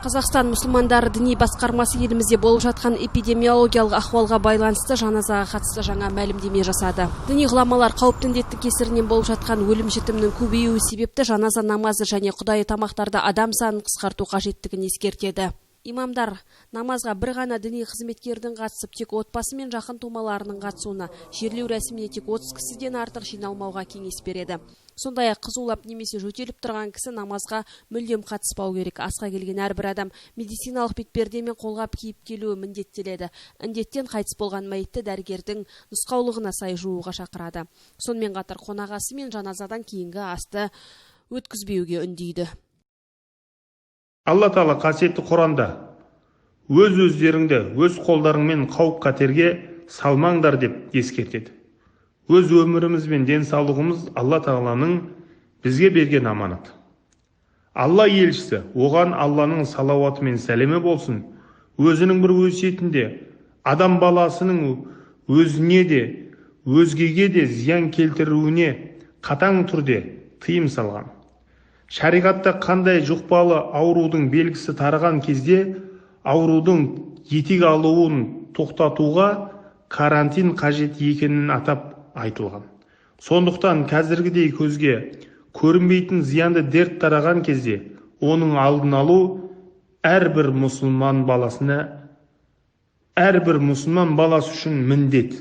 Қазақстан мұсылмандары діни басқармасы елімізде болып жатқан эпидемиологиялық ахуалға байланысты жаназаға қатысты жаңа мәлімдеме жасады. Діни ғұламалар қауіпті індеттің кесірінен болып жатқан өлім-жітімнің көбеюі себепті жаназа намазы және құдайы тамақтарда адам санын қысқарту қажеттігін ескертеді. Имамдар намазға бір ғана діни қызметкердің қатысып, тек отбасы мен жақын тумаларының қатысуына, жерлеу рәсіміне тек 30 кісіден артық жиналмауға кеңес береді. Сондай-ақ қызулап немесе жөтеліп тұрған кісі намазға мүлдем қатыспау керек. Асқа келген әрбір адам медициналық бетперде мен қолғап киіп келуі міндеттеледі. Індеттен қайтыс болған мәйітті дәрігердің нұсқаулығына сай жууға шақырады. Сонымен қатар қонақасы мен жаназадан кейінгі асты өткізбеуге үндейді. Алла Тағала қасиетті Құранда өз-өздеріңді өз қолдарыңмен қауіп-қатерге салмаңдар деп ескертеді. Өз өміріміз бен денсаулығымыз Алла Тағаланың бізге берген аманат. Алла елшісі, оған Алланың салауаты мен сәлемі болсын, өзінің бір өсиетінде адам баласының өзіне де, өзгеге де зиян келтіруіне қатаң түрде тыйым салған. Шариғатта қандай жұқпалы аурудың белгісі тараған кезде аурудың етек алуын тоқтатуға карантин қажет екенін атап айтылған. Сондықтан қазіргідей көзге көрінбейтін зиянды дерт тараған кезде оның алдын алу әрбір мұсылман баласы үшін міндет.